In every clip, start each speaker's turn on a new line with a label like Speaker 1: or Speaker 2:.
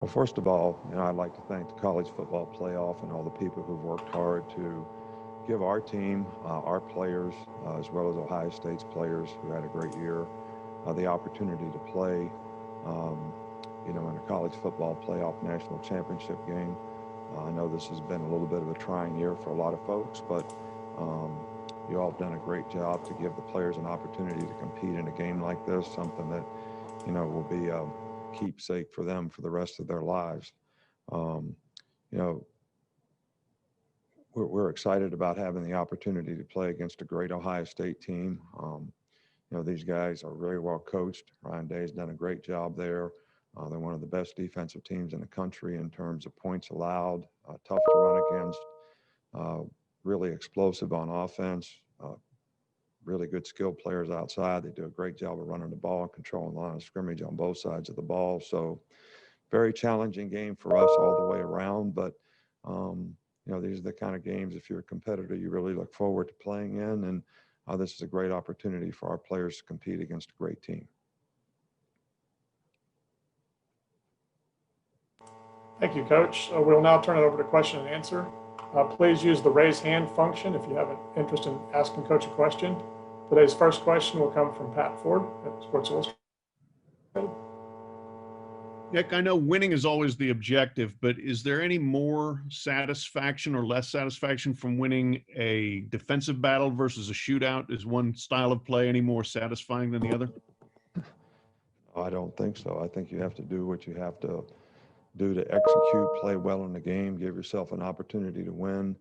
Speaker 1: Well, first of all, I'd like to thank the College Football Playoff and all the people who've worked hard to give our team, our players, as well as Ohio State's players who had a great year, the opportunity to play, um, in a college football playoff national championship game. I know this has been a little bit of a trying year for a lot of folks, but um, you all have done a great job to give the players an opportunity to compete in a game like this, something that, will be a keepsake for them for the rest of their lives. Um, you know, we're excited about having the opportunity to play against a great Ohio State team. These guys are very well coached. Ryan Day's done a great job there. They're one of the best defensive teams in the country in terms of points allowed, tough to run against, uh, really explosive on offense, really good skilled players outside. They do a great job of running the ball and controlling the line of scrimmage on both sides of the ball. So very challenging game for us all the way around. But, these are the kind of games, if you're a competitor, you really look forward to playing in. And this is a great opportunity for our players to compete against a great team.
Speaker 2: Thank you, Coach. We'll now turn it over to question and answer. Please use the raise hand function if you have an interest in asking Coach a question. Today's first question will come from Pat Ford at Sports Illustrated.
Speaker 3: Nick, I know winning is always the objective, but is there any more satisfaction or less satisfaction from winning a defensive battle versus a shootout? Is one style of play any more satisfying than the other?
Speaker 1: I don't think so. I think you have to do what you have to do to execute, play well in the game, give yourself an opportunity to win.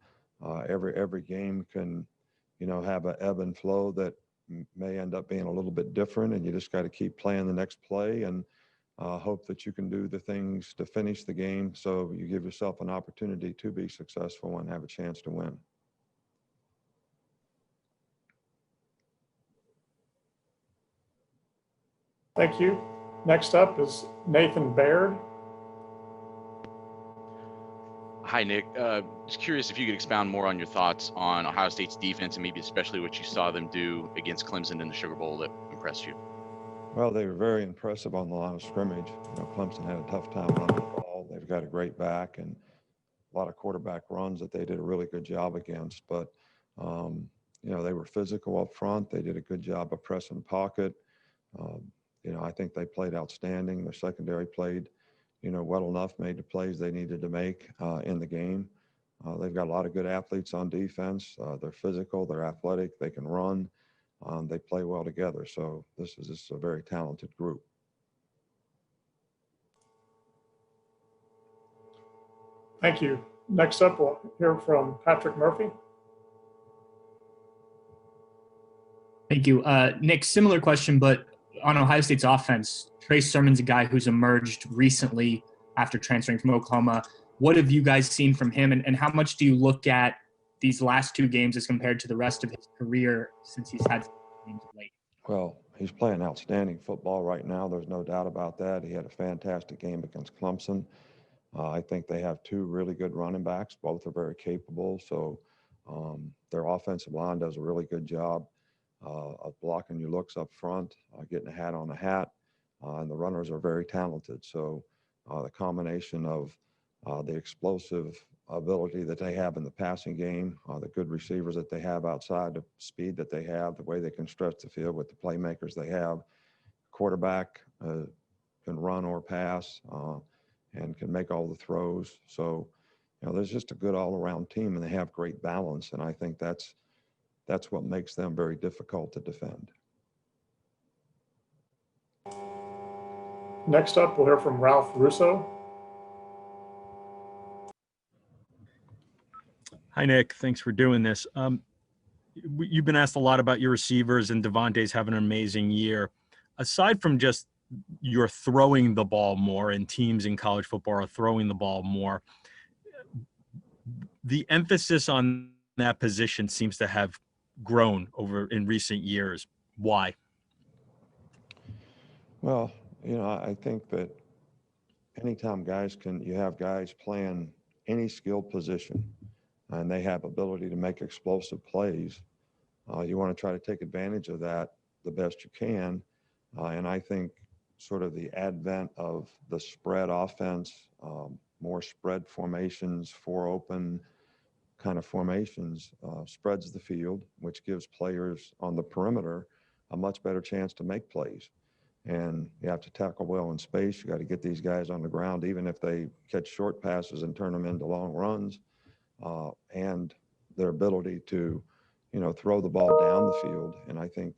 Speaker 1: Every game can, have an ebb and flow that may end up being a little bit different, and you just got to keep playing the next play and hope that you can do the things to finish the game so you give yourself an opportunity to be successful and have a chance to win.
Speaker 2: Thank you. Next up is Nathan Baird.
Speaker 4: Hi, Nick. Just curious if you could expound more on your thoughts on Ohio State's defense and maybe especially what you saw them do against Clemson in the Sugar Bowl that impressed you.
Speaker 1: Well, they were very impressive on the line of scrimmage. Clemson had a tough time running the ball. They've got a great back and a lot of quarterback runs that they did a really good job against. But, they were physical up front. They did a good job of pressing the pocket. I think they played outstanding. Their secondary played, well enough, made the plays they needed to make in the game. They've got a lot of good athletes on defense. They're physical, they're athletic, they can run. They play well together. So this is a very talented group.
Speaker 2: Thank you. Next up, we'll hear from Patrick Murphy.
Speaker 5: Thank you. Nick, similar question, but on Ohio State's offense, Trey Sermon's a guy who's emerged recently after transferring from Oklahoma. What have you guys seen from him, and how much do you look at these last two games as compared to the rest of his career since he's had games late?
Speaker 1: Well, he's playing outstanding football right now. There's no doubt about that. He had a fantastic game against Clemson. I think they have two really good running backs. Both are very capable. So their offensive line does a really good job of blocking your looks up front, getting a hat on a hat, and the runners are very talented. So the combination of the explosive ability that they have in the passing game, the good receivers that they have outside, the speed that they have, the way they can stretch the field with the playmakers they have, quarterback can run or pass and can make all the throws. So, there's just a good all-around team, and they have great balance, and I think that's what makes them very difficult to defend.
Speaker 2: Next up, we'll hear from Ralph Russo.
Speaker 6: Hi, Nick. Thanks for doing this. You've been asked a lot about your receivers, and Devontae's having an amazing year. Aside from just you're throwing the ball more, and teams in college football are throwing the ball more, the emphasis on that position seems to have grown over in recent years. Why?
Speaker 1: Well, I think that anytime you have guys playing any skilled position and they have ability to make explosive plays, you want to try to take advantage of that the best you can. And I think, sort of the advent of the spread offense, more spread formations, four open kind of formations, spreads the field, which gives players on the perimeter a much better chance to make plays. And you have to tackle well in space. You got to get these guys on the ground, even if they catch short passes and turn them into long runs, and their ability to, throw the ball down the field. And I think,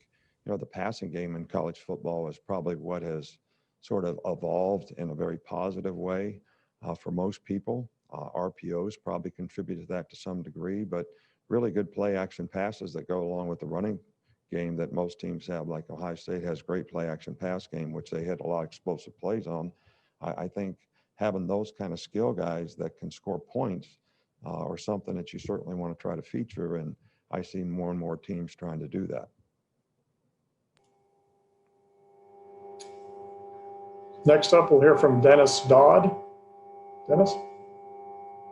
Speaker 1: the passing game in college football is probably what has sort of evolved in a very positive way for most people. RPOs probably contribute to that to some degree, but really good play action passes that go along with the running game that most teams have, like Ohio State has great play action pass game, which they had a lot of explosive plays on. I think having those kind of skill guys that can score points are something that you certainly want to try to feature, and I see more and more teams trying to do that.
Speaker 2: Next up, we'll hear from Dennis Dodd. Dennis?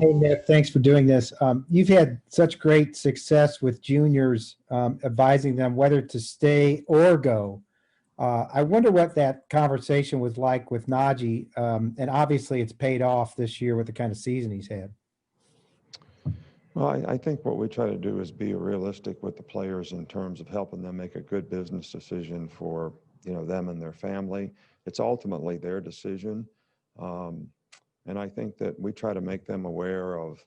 Speaker 7: Hey, Nick, thanks for doing this. You've had such great success with juniors, advising them whether to stay or go. I wonder what that conversation was like with Najee, and obviously it's paid off this year with the kind of season he's had.
Speaker 1: Well, I think what we try to do is be realistic with the players in terms of helping them make a good business decision for, them and their family. It's ultimately their decision. And I think that we try to make them aware of,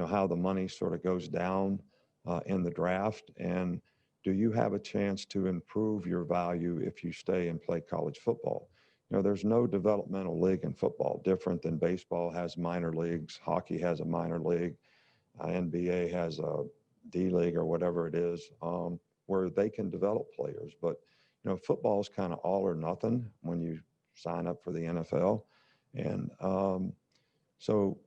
Speaker 1: how the money sort of goes down in the draft. And do you have a chance to improve your value if you stay and play college football? There's no developmental league in football, different than baseball has minor leagues, hockey has a minor league, NBA has a D league or whatever it is, where they can develop players. But, football is kind of all or nothing when you sign up for the NFL. And so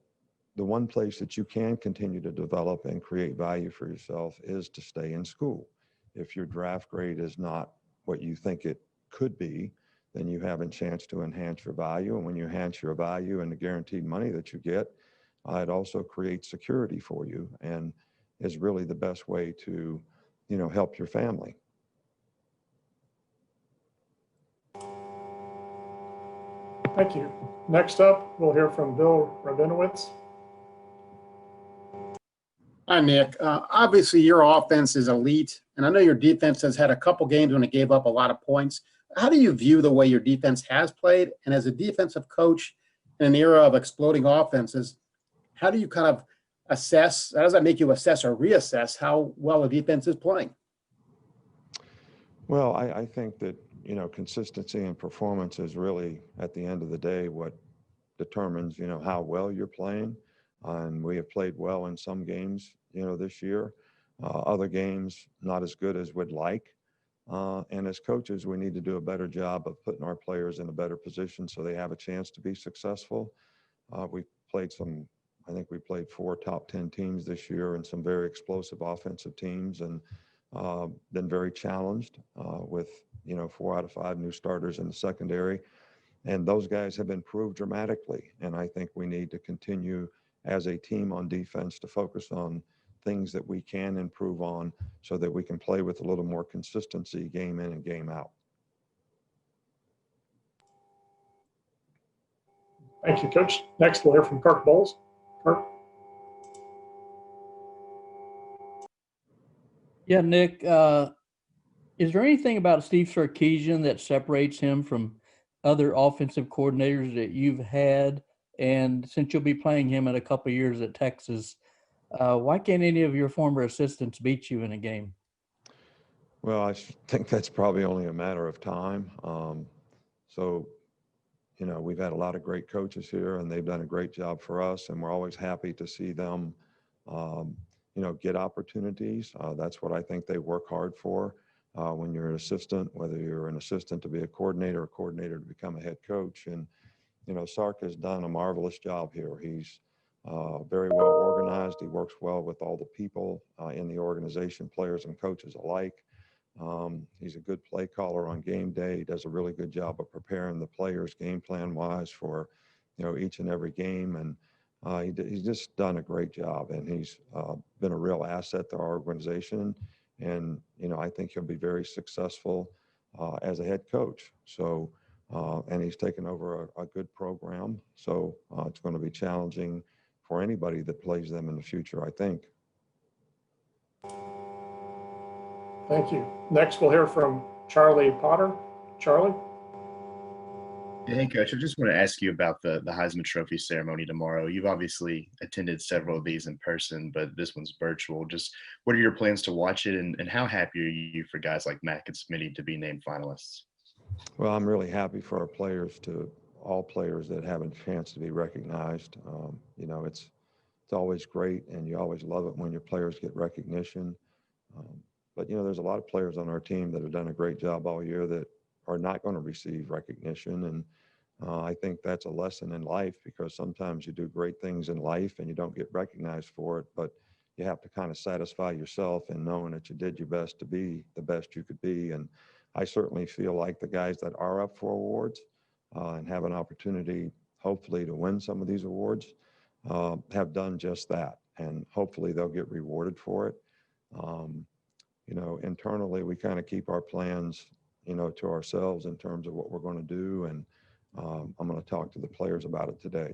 Speaker 1: the one place that you can continue to develop and create value for yourself is to stay in school. If your draft grade is not what you think it could be, then you have a chance to enhance your value. And when you enhance your value and the guaranteed money that you get, it also creates security for you and is really the best way to, help your family.
Speaker 2: Thank you. Next up, we'll hear from Bill Rabinowitz.
Speaker 8: Hi, Nick. Obviously, your offense is elite, and I know your defense has had a couple games when it gave up a lot of points. How do you view the way your defense has played? And as a defensive coach in an era of exploding offenses, how do you kind of assess, how does that make you assess or reassess how well a defense is playing?
Speaker 1: Well, I think that, consistency and performance is really, at the end of the day, what determines, how well you're playing. And we have played well in some games, this year. Other games, not as good as we'd like. And as coaches, we need to do a better job of putting our players in a better position so they have a chance to be successful. We played I think we played 4 top 10 teams this year and some very explosive offensive teams, and been very challenged with, 4 out of 5 new starters in the secondary. And those guys have improved dramatically. And I think we need to continue as a team on defense to focus on things that we can improve on so that we can play with a little more consistency game in and game out.
Speaker 2: Thank you, Coach. Next, we'll hear from Kirk Bowles. Kirk?
Speaker 9: Yeah, Nick, is there anything about Steve Sarkisian that separates him from other offensive coordinators that you've had? And since you'll be playing him in a couple of years at Texas, why can't any of your former assistants beat you in a game?
Speaker 1: Well, I think that's probably only a matter of time. We've had a lot of great coaches here, and they've done a great job for us, and we're always happy to see them, get opportunities. That's what I think they work hard for. When you're an assistant, whether you're an assistant to be a coordinator to become a head coach. And, Sark has done a marvelous job here. He's very well organized. He works well with all the people in the organization, players and coaches alike. He's a good play caller on game day. He does a really good job of preparing the players game plan wise for, each and every game. And he's just done a great job, and he's been a real asset to our organization. And, I think he'll be very successful as a head coach. So and he's taken over a good program. So it's going to be challenging for anybody that plays them in the future, I think.
Speaker 2: Thank you. Next, we'll hear from Charlie Potter. Charlie?
Speaker 10: Hey, Coach, I just want to ask you about the Heisman Trophy ceremony tomorrow. You've obviously attended several of these in person, but this one's virtual. Just what are your plans to watch it, and how happy are you for guys like Mack and Smitty to be named finalists?
Speaker 1: Well, I'm really happy for our players, all players that have a chance to be recognized. You know, it's always great, and you always love it when your players get recognition. But, you know, there's a lot of players on our team that have done a great job all year that are not going to receive recognition. And I think that's a lesson in life, because sometimes you do great things in life and you don't get recognized for it, but you have to kind of satisfy yourself in knowing that you did your best to be the best you could be. And I certainly feel like the guys that are up for awards and have an opportunity, hopefully, to win some of these awards have done just that. And hopefully they'll get rewarded for it. You know, internally, we kind of keep our plans, you know, to ourselves in terms of what we're going to do. And I'm going to talk to the players about it today.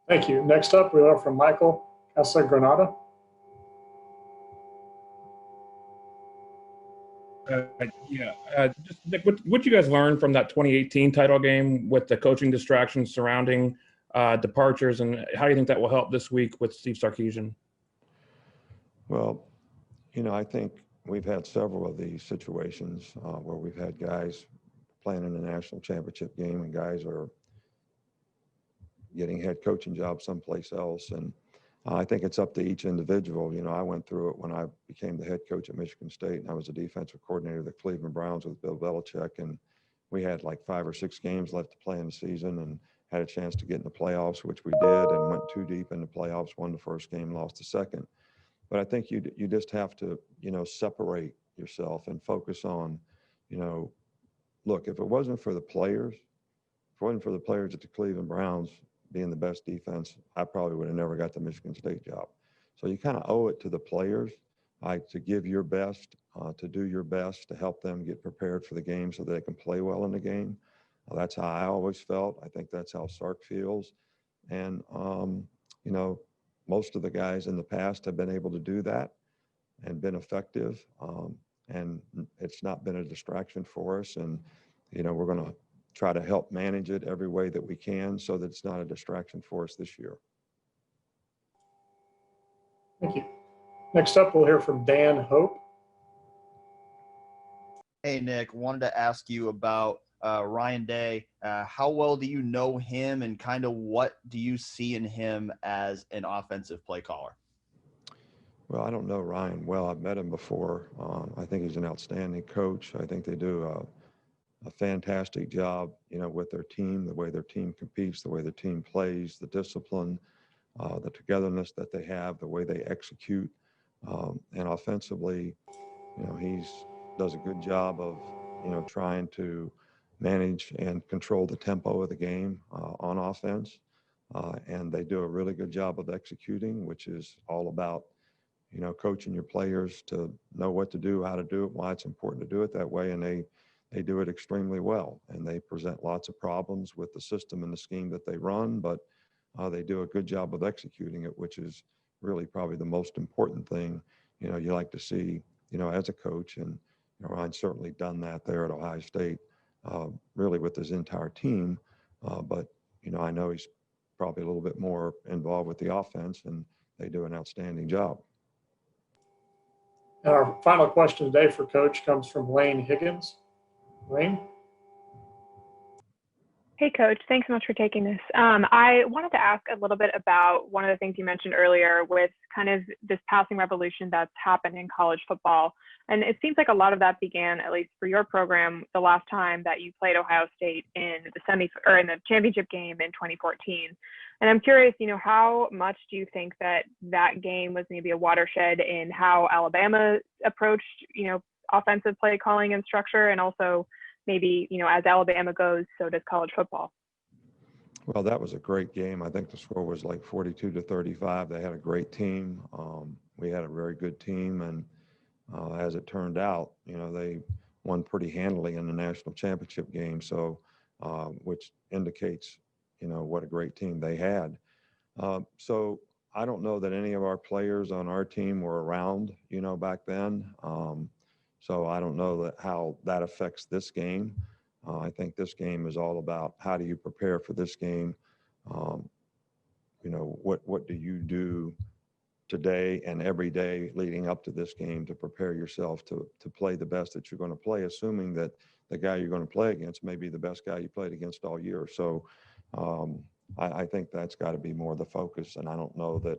Speaker 2: Thank you. Next up, we'll hear from Michael Casagranada.
Speaker 11: Just Nick, what you guys learned from that 2018 title game with the coaching distractions surrounding departures, and how do you think that will help this week with Steve Sarkisian?
Speaker 1: Well, you know, I think we've had several of these situations where we've had guys playing in the national championship game and guys are getting head coaching jobs someplace else. And I think it's up to each individual. You know, I went through it when I became the head coach at Michigan State, and I was a defensive coordinator of the Cleveland Browns with Bill Belichick. And we had like 5 or 6 games left to play in the season and had a chance to get in the playoffs, which we did, and went 2 deep in the playoffs, won the first game, lost the second. But I think you just have to, you know, separate yourself and focus on, you know, look, if it wasn't for the players, at the Cleveland Browns being the best defense, I probably would have never got the Michigan State job. So you kind of owe it to the players to give your best, to do your best to help them get prepared for the game so they can play well in the game. That's how I always felt. I think that's how Sark feels. And, you know, most of the guys in the past have been able to do that and been effective. And it's not been a distraction for us. And, you know, we're going to try to help manage it every way that we can so that it's not a distraction for us this year.
Speaker 2: Thank you. Next up, we'll hear from Dan Hope.
Speaker 12: Hey, Nick, wanted to ask you about Ryan Day. How well do you know him, and kind of what do you see in him as an offensive play caller?
Speaker 1: Well, I don't know Ryan well. I've met him before. I think he's an outstanding coach. I think they do a fantastic job, you know, with their team, the way their team competes, the way their team plays, the discipline, the togetherness that they have, the way they execute. And offensively, you know, does a good job of, you know, trying to manage and control the tempo of the game on offense. And they do a really good job of executing, which is all about, you know, coaching your players to know what to do, how to do it, why it's important to do it that way. And they do it extremely well. And they present lots of problems with the system and the scheme that they run, but they do a good job of executing it, which is really probably the most important thing, you know, you like to see, you know, as a coach. And, you know, Ryan's certainly done that there at Ohio State. Really with his entire team. But, you know, I know he's probably a little bit more involved with the offense, and they do an outstanding job.
Speaker 2: And our final question today for Coach comes from Lane Higgins. Lane?
Speaker 13: Hey, Coach. Thanks so much for taking this. I wanted to ask a little bit about one of the things you mentioned earlier with kind of this passing revolution that's happened in college football. And it seems like a lot of that began, at least for your program, the last time that you played Ohio State in the championship game in 2014. And I'm curious, you know, how much do you think that game was maybe a watershed in how Alabama approached, you know, offensive play calling and structure, and also maybe, you know, as Alabama goes, so does college football?
Speaker 1: Well, that was a great game. I think the score was like 42-35. They had a great team. We had a very good team. And as it turned out, you know, they won pretty handily in the national championship game. So, which indicates, what a great team they had. So I don't know that any of our players on our team were around, back then. So I don't know how that affects this game. I think this game is all about how do you prepare for this game. What do you do today and every day leading up to this game to prepare yourself to play the best that you're going to play, assuming that the guy you're going to play against may be the best guy you played against all year. So I think that's got to be more the focus. And I don't know that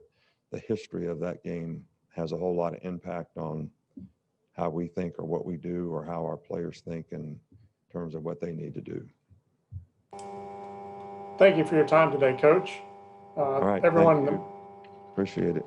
Speaker 1: the history of that game has a whole lot of impact on how we think or what we do or how our players think in terms of what they need to do.
Speaker 2: Thank you for your time today, Coach.
Speaker 1: All right.
Speaker 2: Everyone.
Speaker 1: Thank you. Appreciate it.